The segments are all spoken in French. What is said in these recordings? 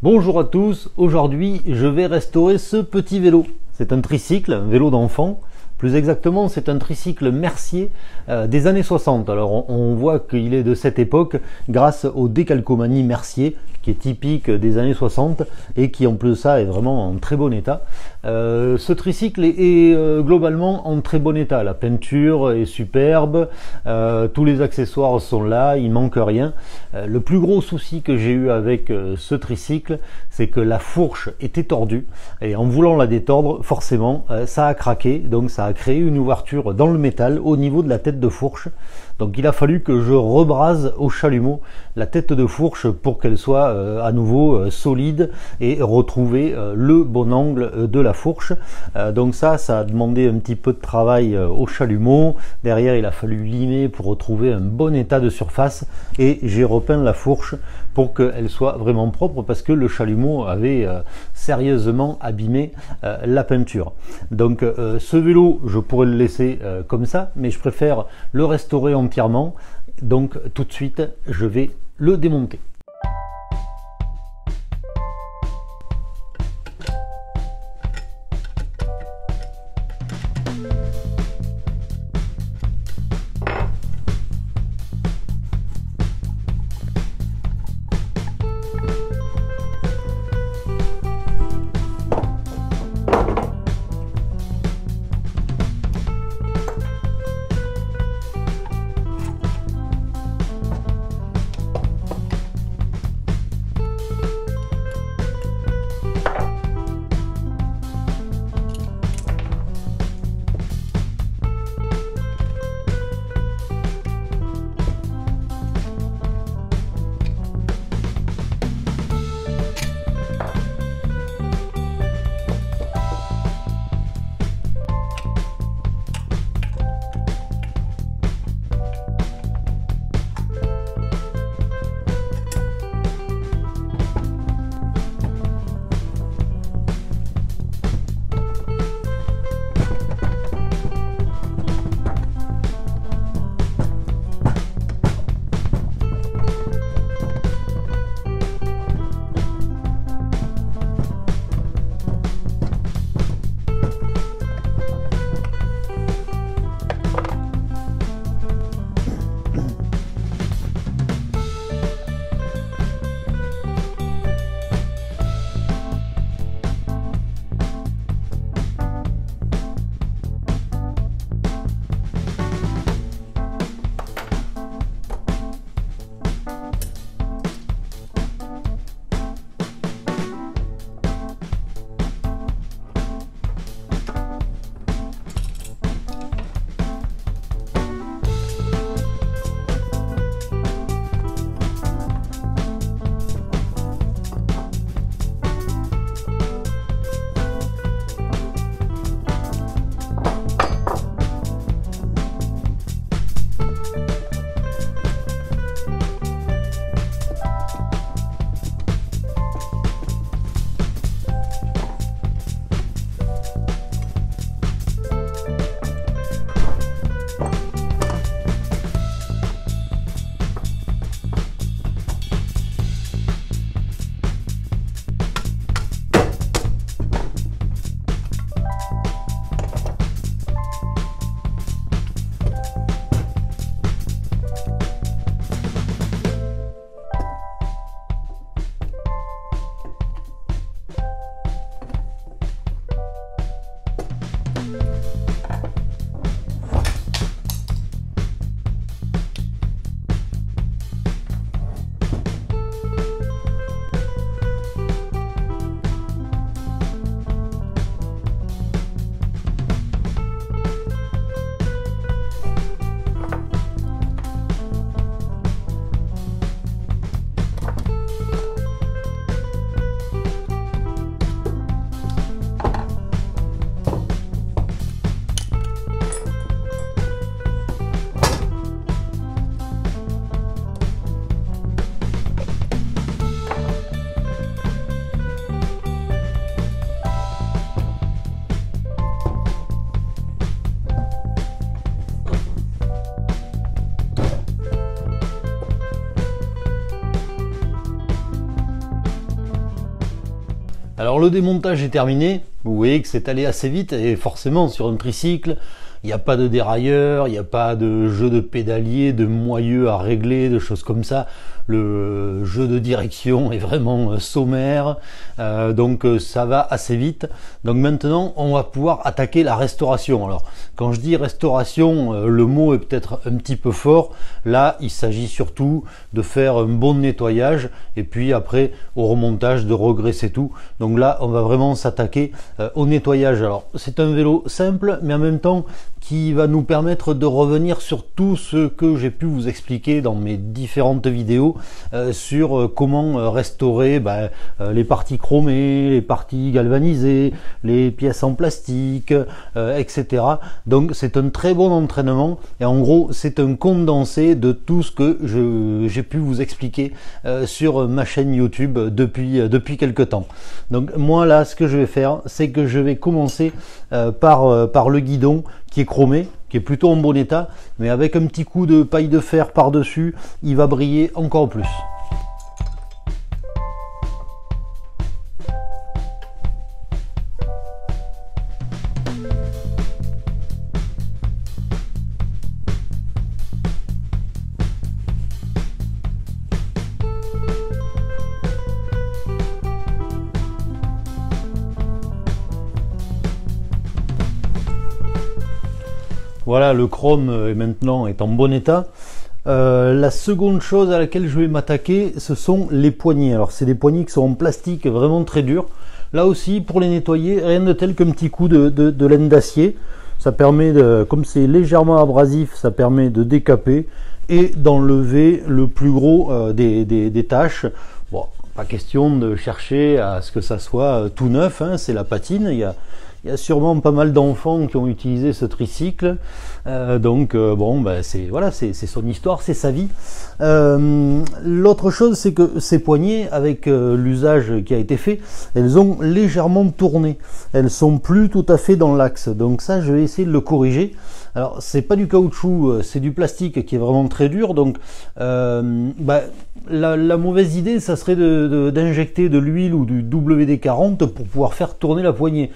Bonjour à tous, aujourd'hui je vais restaurer ce petit vélo. C'est un tricycle, un vélo d'enfant. Plus exactement, c'est un tricycle Mercier des années 60. Alors on voit qu'il est de cette époque grâce au décalcomanie Mercier, qui est typique des années 60 et qui en plus de ça est vraiment en très bon état. Ce tricycle est globalement en très bon état. La peinture est superbe, tous les accessoires sont là, il manque rien. Le plus gros souci que j'ai eu avec ce tricycle, c'est que la fourche était tordue et en voulant la détordre, forcément ça a craqué, donc ça a créé une ouverture dans le métal au niveau de la tête de fourche. Donc il a fallu que je rebrase au chalumeau la tête de fourche pour qu'elle soit à nouveau solide et retrouver le bon angle de la fourche. Donc ça a demandé un petit peu de travail au chalumeau. Derrière il a fallu limer pour retrouver un bon état de surface et j'ai repeint la fourche pour qu'elle soit vraiment propre parce que le chalumeau avait sérieusement abîmé la peinture. Donc ce vélo je pourrais le laisser comme ça, mais je préfère le restaurer entièrement. Donc tout de suite je vais le démonter. Alors le démontage est terminé, vous voyez que c'est allé assez vite et forcément sur un tricycle, il n'y a pas de dérailleur, il n'y a pas de jeu de pédalier, de moyeu à régler, de choses comme ça. Le jeu de direction est vraiment sommaire, donc ça va assez vite. Donc maintenant, on va pouvoir attaquer la restauration. Alors, quand je dis restauration, le mot est peut-être un petit peu fort. Là, il s'agit surtout de faire un bon nettoyage et puis après, au remontage, de regraisser tout. Donc là, on va vraiment s'attaquer au nettoyage. Alors, c'est un vélo simple, mais en même temps, qui va nous permettre de revenir sur tout ce que j'ai pu vous expliquer dans mes différentes vidéos sur comment restaurer les parties chromées, les parties galvanisées, les pièces en plastique, etc. Donc c'est un très bon entraînement et en gros c'est un condensé de tout ce que j'ai pu vous expliquer sur ma chaîne YouTube depuis quelques temps. Donc moi là ce que je vais faire, c'est que je vais commencer par le guidon qui est chromé, qui est plutôt en bon état, mais avec un petit coup de paille de fer par-dessus, il va briller encore plus. Voilà, le chrome est en bon état. La seconde chose à laquelle je vais m'attaquer, ce sont les poignées. Alors c'est des poignées qui sont en plastique vraiment très durs. Là aussi, pour les nettoyer, rien de tel qu'un petit coup de laine d'acier. Ça permet, comme c'est légèrement abrasif, ça permet de décaper et d'enlever le plus gros des taches. Bon, pas question de chercher à ce que ça soit tout neuf, hein, c'est la patine. Il y a sûrement pas mal d'enfants qui ont utilisé ce tricycle, c'est son histoire, c'est sa vie. L'autre chose, c'est que ces poignées, avec l'usage qui a été fait, elles ont légèrement tourné. Elles sont plus tout à fait dans l'axe. Donc ça, je vais essayer de le corriger. Alors, c'est pas du caoutchouc, c'est du plastique qui est vraiment très dur. Donc, la mauvaise idée, ça serait d'injecter de l'huile ou du WD-40 pour pouvoir faire tourner la poignée.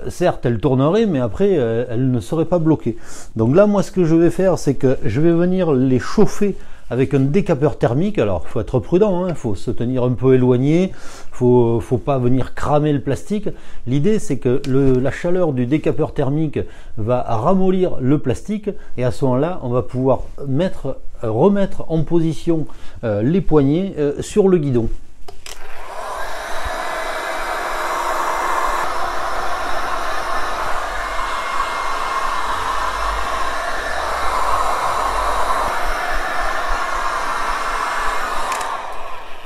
Certes, elle tournerait, mais après, elle ne serait pas bloquée. Donc là, moi, ce que je vais faire, c'est que je vais venir les chauffer avec un décapeur thermique. Alors, il faut être prudent, il faut se tenir un peu éloigné, faut pas venir cramer le plastique. L'idée, c'est que la chaleur du décapeur thermique va ramollir le plastique, et à ce moment-là, on va pouvoir remettre en position les poignées sur le guidon.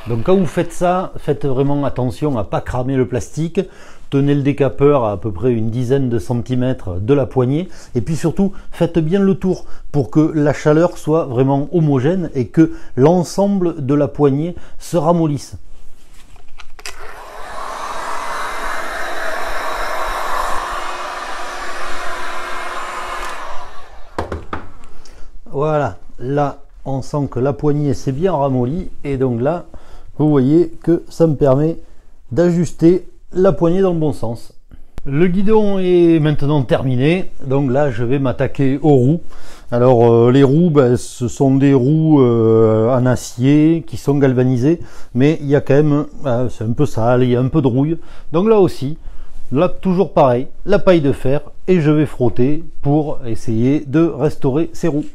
Donc quand vous faites ça, faites vraiment attention à ne pas cramer le plastique. Tenez le décapeur à peu près une dizaine de centimètres de la poignée. Et puis surtout, faites bien le tour pour que la chaleur soit vraiment homogène et que l'ensemble de la poignée se ramollisse. Voilà, là on sent que la poignée s'est bien ramollie et donc là, vous voyez que ça me permet d'ajuster la poignée dans le bon sens. Le guidon est maintenant terminé, donc là je vais m'attaquer aux roues. Alors les roues, ce sont des roues en acier qui sont galvanisées, mais il y a quand même, c'est un peu sale, il y a un peu de rouille. Donc là aussi, là toujours pareil, la paille de fer, et je vais frotter pour essayer de restaurer ces roues.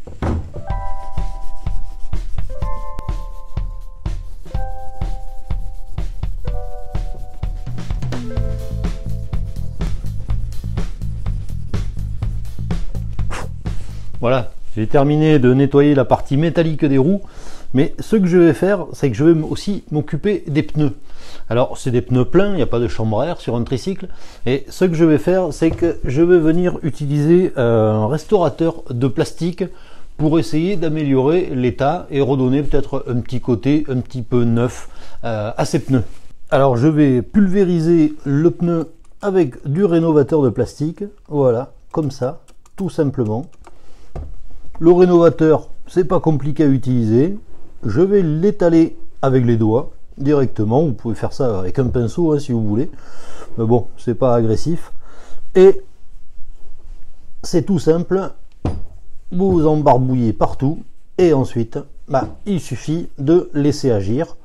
Voilà, j'ai terminé de nettoyer la partie métallique des roues, mais ce que je vais faire, c'est que je vais aussi m'occuper des pneus. Alors, c'est des pneus pleins, il n'y a pas de chambre à air sur un tricycle, et ce que je vais faire, c'est que je vais venir utiliser un restaurateur de plastique pour essayer d'améliorer l'état et redonner peut-être un petit côté un petit peu neuf à ces pneus. Alors, je vais pulvériser le pneu avec du rénovateur de plastique, voilà, comme ça, tout simplement. Le rénovateur, c'est pas compliqué à utiliser. Je vais l'étaler avec les doigts. directement. Vous pouvez faire ça avec un pinceau hein, si vous voulez, mais bon, c'est pas agressif. Et c'est tout simple, vous en barbouillez partout et ensuite il suffit de laisser agir.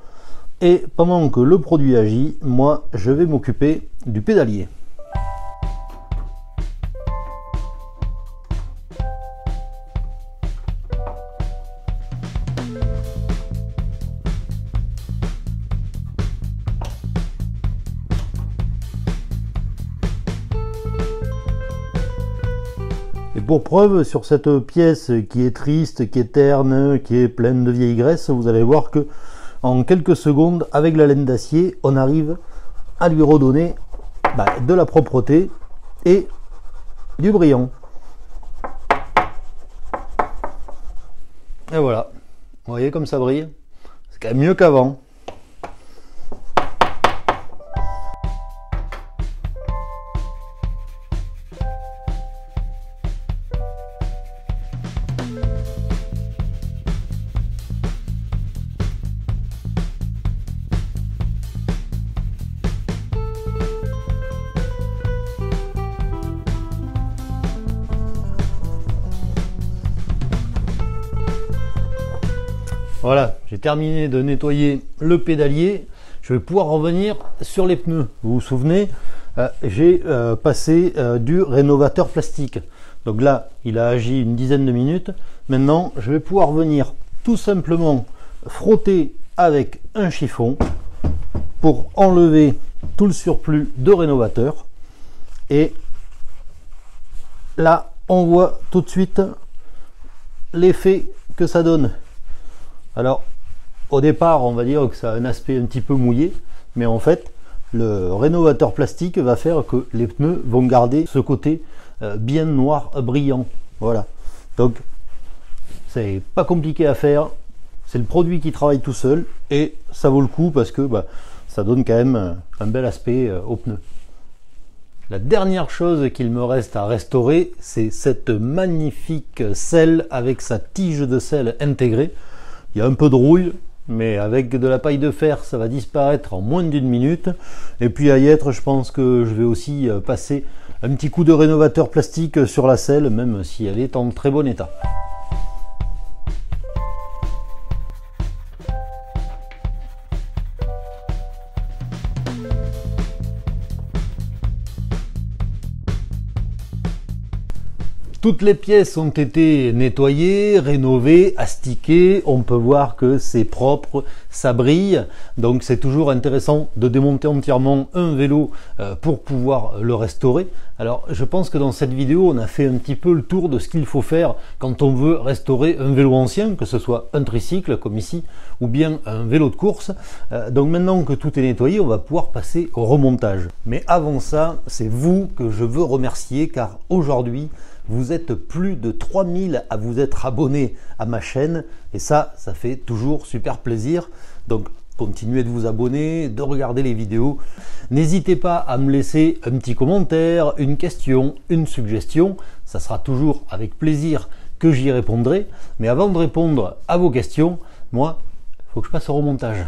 Et pendant que le produit agit, moi je vais m'occuper du pédalier. Et pour preuve, sur cette pièce qui est triste, qui est terne, qui est pleine de vieille graisse, vous allez voir que en quelques secondes, avec la laine d'acier, on arrive à lui redonner de la propreté et du brillant. Et voilà, vous voyez comme ça brille, c'est quand même mieux qu'avant. Voilà, j'ai terminé de nettoyer le pédalier. Je vais pouvoir revenir sur les pneus. Vous vous souvenez, j'ai passé du rénovateur plastique. Donc là, il a agi une dizaine de minutes. Maintenant, je vais pouvoir venir tout simplement frotter avec un chiffon pour enlever tout le surplus de rénovateur. Et là, on voit tout de suite l'effet que ça donne. Alors, au départ, on va dire que ça a un aspect un petit peu mouillé, mais en fait, le rénovateur plastique va faire que les pneus vont garder ce côté bien noir, brillant. Voilà. Donc, c'est pas compliqué à faire. C'est le produit qui travaille tout seul et ça vaut le coup parce que ça donne quand même un bel aspect aux pneus. La dernière chose qu'il me reste à restaurer, c'est cette magnifique selle avec sa tige de selle intégrée. Il y a un peu de rouille, mais avec de la paille de fer, ça va disparaître en moins d'une minute. Et puis à y être, je pense que je vais aussi passer un petit coup de rénovateur plastique sur la selle, même si elle est en très bon état. Toutes les pièces ont été nettoyées, rénovées, astiquées. On peut voir que c'est propre, ça brille. Donc c'est toujours intéressant de démonter entièrement un vélo pour pouvoir le restaurer. Alors je pense que dans cette vidéo, on a fait un petit peu le tour de ce qu'il faut faire quand on veut restaurer un vélo ancien, que ce soit un tricycle comme ici, ou bien un vélo de course. Donc maintenant que tout est nettoyé, on va pouvoir passer au remontage. Mais avant ça, c'est vous que je veux remercier car aujourd'hui, vous êtes plus de 3000 à vous être abonnés à ma chaîne et ça fait toujours super plaisir. Donc continuez de vous abonner, de regarder les vidéos. N'hésitez pas à me laisser un petit commentaire, une question, une suggestion. Ça sera toujours avec plaisir que j'y répondrai. Mais avant de répondre à vos questions, moi, il faut que je passe au remontage.